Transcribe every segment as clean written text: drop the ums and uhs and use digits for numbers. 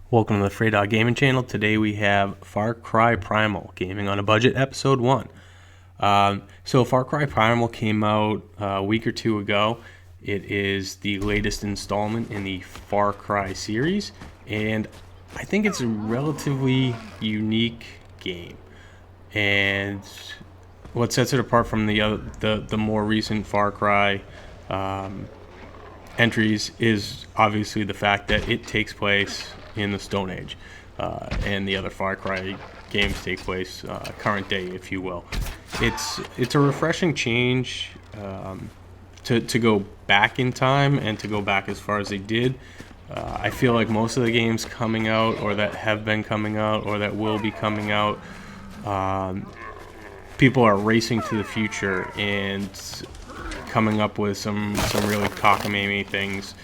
Welcome to the Fray Dogg Gaming Channel. Today we have Far Cry Primal Gaming on a Budget, Episode 1. So Far Cry Primal came out a week or two ago. It is the latest installment in the Far Cry series, and I think it's a relatively unique game. And what sets it apart from the more recent Far Cry entries is obviously the fact that it takes place in the Stone Age, and the other Far Cry games take place current day, if you will. It's a refreshing change to go back in time and to go back as far as they did. I feel like most of the games coming out, or that have been coming out, or that will be coming out, people are racing to the future and coming up with some really cockamamie things,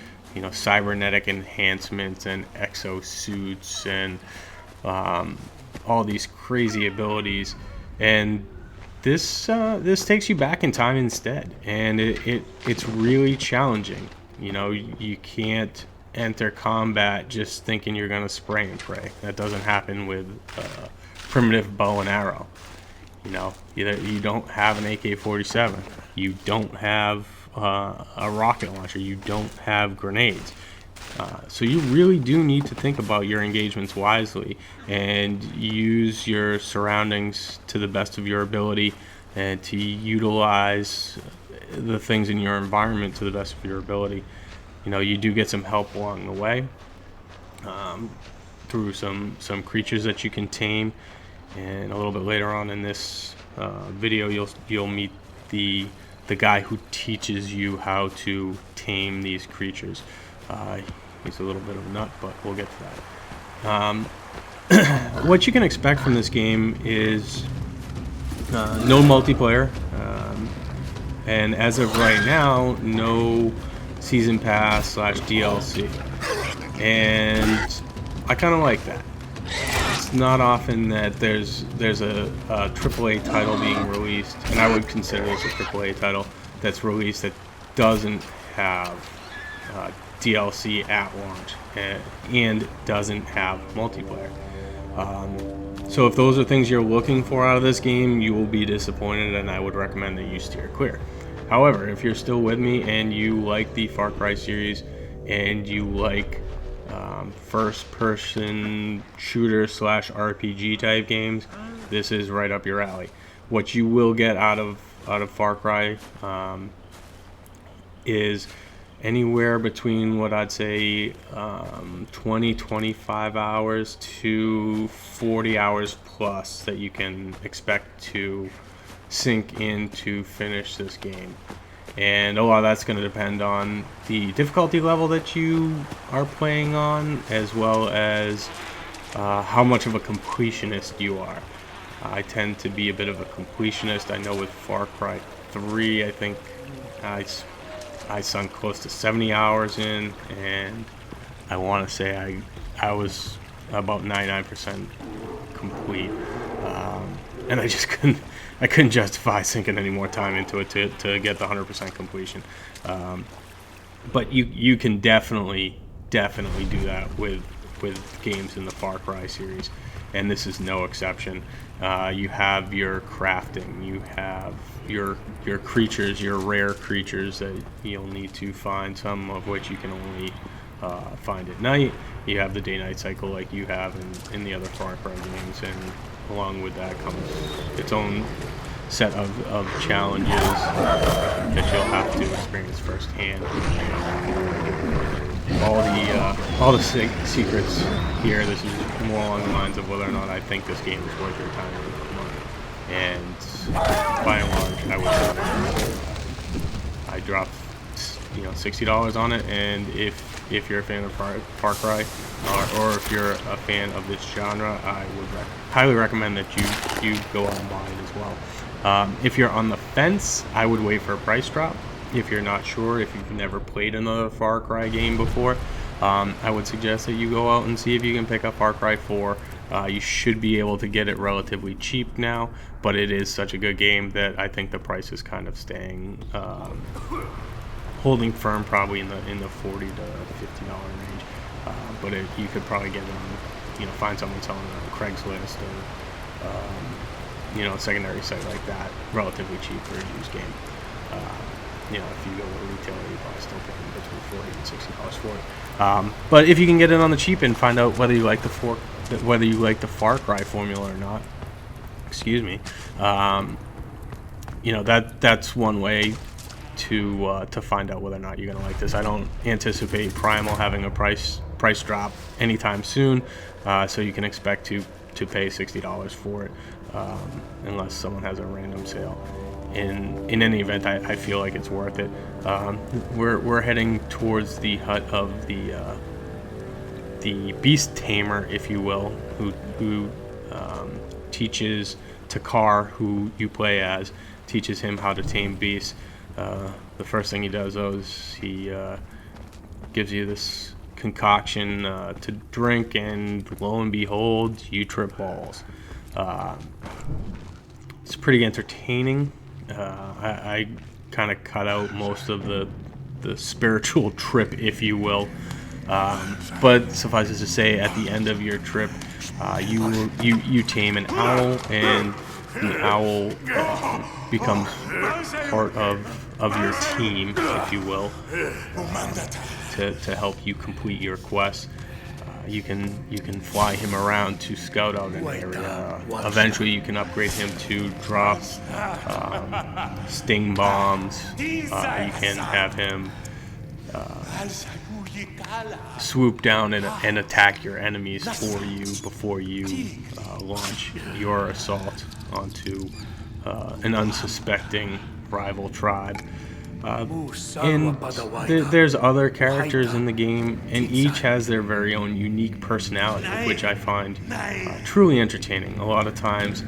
cybernetic enhancements and exosuits and all these crazy abilities. And this takes you back in time instead, and it's really challenging. You can't enter combat just thinking you're going to spray and pray. That doesn't happen with primitive bow and arrow. You don't have an AK-47. You don't have a rocket launcher. You don't have grenades. So you really do need to think about your engagements wisely and use your surroundings to the best of your ability, and to utilize the things in your environment to the best of your ability. You do get some help along the way through some creatures that you can tame. And a little bit later on in this video, you'll meet the guy who teaches you how to tame these creatures. He's a little bit of a nut, but we'll get to that. What you can expect from this game is no multiplayer, and as of right now, no season pass / DLC. And I kind of like that. It's not often that there's a AAA title being released, and I would consider this a AAA title that's released that doesn't have DLC at launch and doesn't have multiplayer. So if those are things you're looking for out of this game, you will be disappointed, and I would recommend that you steer clear. However, if you're still with me and you like the Far Cry series and you like first-person shooter / RPG type games, this is right up your alley. What you will get out of Far Cry is anywhere between what I'd say 20-25 hours to 40 hours plus that you can expect to sink in to finish this game. And a lot of that's going to depend on the difficulty level that you are playing on, as well as how much of a completionist you are. I tend to be a bit of a completionist. I know with Far Cry 3, I think I sunk close to 70 hours in, and I want to say I was about 99% complete. And I just couldn't justify sinking any more time into it to get the 100% completion. But you can definitely do that with games in the Far Cry series, and this is no exception. You have your crafting, you have your creatures, your rare creatures that you'll need to find, some of which you can only find at night. You have the day-night cycle like you have in the other Far Cry games, and along with that comes its own set of challenges that you'll have to experience firsthand. All the secrets here. This is more along the lines of whether or not I think this game is worth your time or money. And by and large, I would say I dropped $60 on it. And if you're a fan of Far Cry, or if you're a fan of this genre, I would highly recommend that you go out and buy it as well. If you're on the fence, I would wait for a price drop. If you're not sure, if you've never played another Far Cry game before, I would suggest that you go out and see if you can pick up Far Cry 4. You should be able to get it relatively cheap now, but it is such a good game that I think the price is kind of staying holding firm, probably in the $40 to $50 range. you could probably get it on, find someone selling it on Craigslist or, a secondary site like that, relatively cheap for a used game. If you go to a retailer, you're probably still paying between $40 and $60 for it. But if you can get it on the cheap and find out whether you like the Far Cry formula or not, excuse me, that's one way to find out whether or not you're gonna like this. I don't anticipate Primal having a price drop anytime soon, so you can expect to pay $60 for it, unless someone has a random sale. In any event, I feel like it's worth it. We're heading towards the hut of the beast tamer, if you will, who teaches Takar, who you play as, teaches him how to tame beasts. The first thing he does, though, is he gives you this concoction to drink, and lo and behold, you trip balls. It's pretty entertaining. I kind of cut out most of the spiritual trip, if you will. But suffice it to say, at the end of your trip, you tame an owl, and the owl becomes part of your team, if you will, to help you complete your quest. You can fly him around to scout out an area. Eventually, you can upgrade him to drop sting bombs. You can have him swoop down and attack your enemies for you before you launch your assault onto an unsuspecting rival tribe. And there's other characters in the game, and each has their very own unique personality, which I find truly entertaining. A lot of times,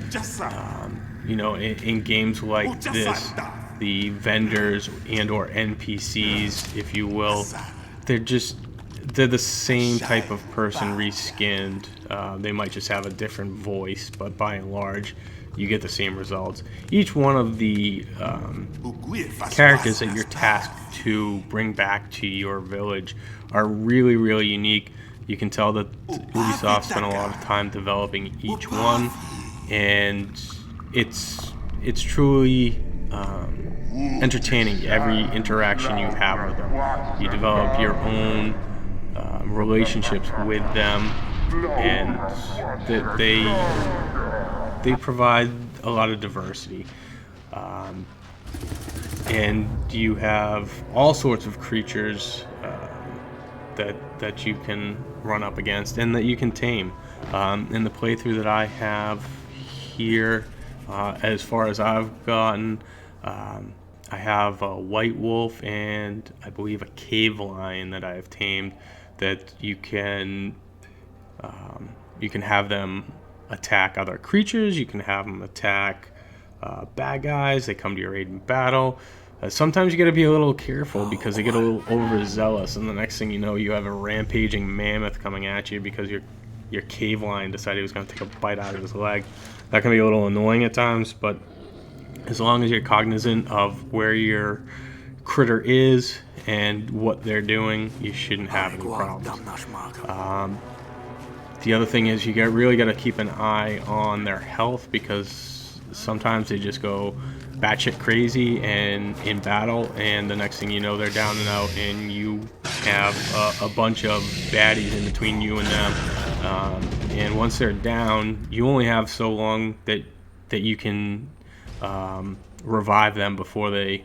in games like this, the vendors and or NPCs, if you will, they're the same type of person reskinned. They might just have a different voice, but by and large, you get the same results. Each one of the characters that you're tasked to bring back to your village are really, really unique. You can tell that Ubisoft spent a lot of time developing each one, and it's truly entertaining. Every interaction you have with them, you develop your own relationships with them, and that they provide a lot of diversity, and you have all sorts of creatures that you can run up against and that you can tame. In the playthrough that I have here, as far as I've gotten, I have a white wolf and I believe a cave lion that I have tamed, that you can have them attack other creatures. You can have them attack bad guys. They come to your aid in battle. Sometimes you got to be a little careful because they get a little overzealous, and the next thing you know, you have a rampaging mammoth coming at you because your cave lion decided he was going to take a bite out of his leg. That can be a little annoying at times, but as long as you're cognizant of where your critter is and what they're doing, you shouldn't have any problems. The other thing is you really got to keep an eye on their health, because sometimes they just go batshit crazy and in battle, and the next thing you know, they're down and out, and you have a bunch of baddies in between you and them. And once they're down, you only have so long that you can revive them before they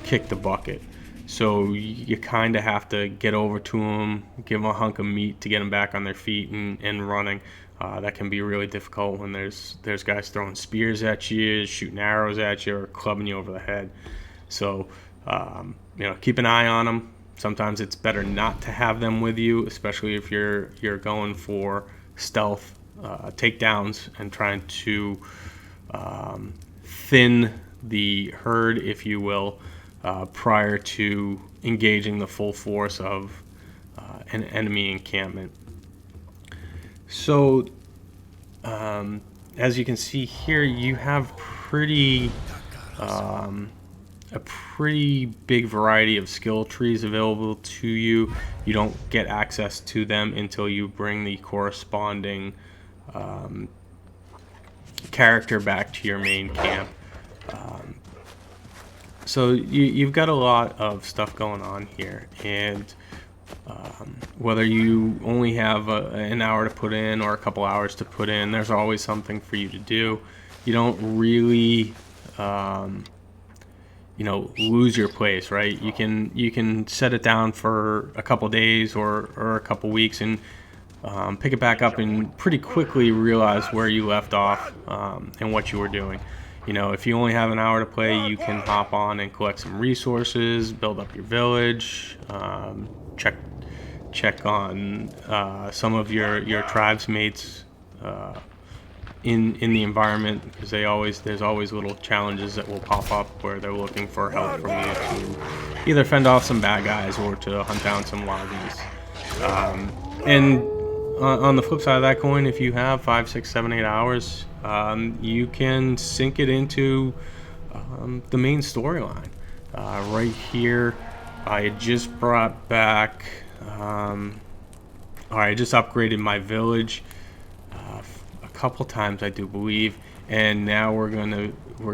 kick the bucket. So you kind of have to get over to them, give them a hunk of meat to get them back on their feet and running. That can be really difficult when there's guys throwing spears at you, shooting arrows at you, or clubbing you over the head. So keep an eye on them. Sometimes it's better not to have them with you, especially if you're going for stealth takedowns and trying to thin the herd, if you will, prior to engaging the full force of an enemy encampment. So, as you can see here, you have pretty a pretty big variety of skill trees available to you. You don't get access to them until you bring the corresponding character back to your main camp. So you've got a lot of stuff going on here, and whether you only have an hour to put in or a couple hours to put in, there's always something for you to do. You don't really lose your place, right? You can set it down for a couple days or a couple weeks and pick it back up and pretty quickly realize where you left off and what you were doing. If you only have an hour to play, you can hop on and collect some resources, build up your village, check on some of your tribes mates in the environment, because there's always little challenges that will pop up where they're looking for help from you to either fend off some bad guys or to hunt down some lobbies. And on the flip side of that coin, if you have 5, 6, 7, 8 hours, you can sink it into the main storyline. Right here, I just brought back, I just upgraded my village a couple times, I do believe, and now we're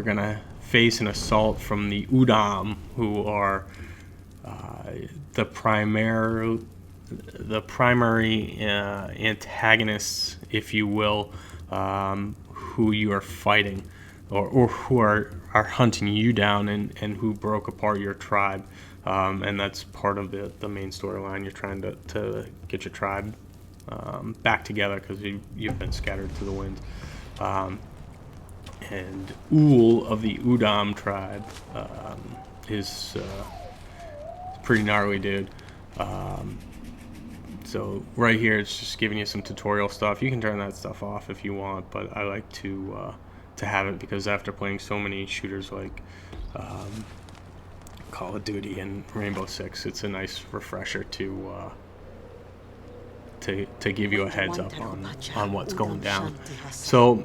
gonna face an assault from the Udam, who are the primary antagonists, if you will, who you are fighting, or who are hunting you down and who broke apart your tribe. And that's part of the main storyline. You're trying to get your tribe back together because you've been scattered to the wind. And Ul of the Udam tribe is a pretty gnarly dude. So right here, it's just giving you some tutorial stuff. You can turn that stuff off if you want, but I like to have it because after playing so many shooters like Call of Duty and Rainbow Six, it's a nice refresher to give you a heads up on what's going down. So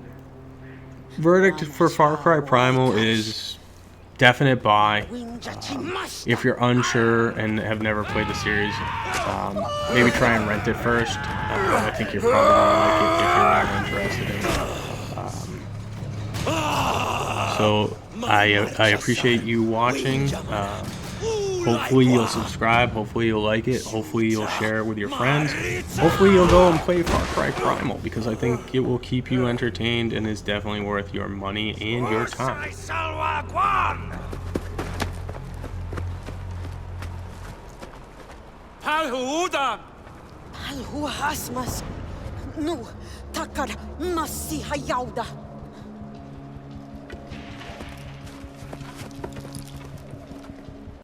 verdict for Far Cry Primal is definite buy. If you're unsure and have never played the series, maybe try and rent it first. I think you're probably gonna like it if you're not interested in it. So I appreciate you watching. Hopefully you'll subscribe. Hopefully you'll like it. Hopefully you'll share it with your friends. Hopefully you'll go and play Far Cry Primal, because I think it will keep you entertained and is definitely worth your money and your time. Palhu Hasmas. Nu, takar massi hayauda.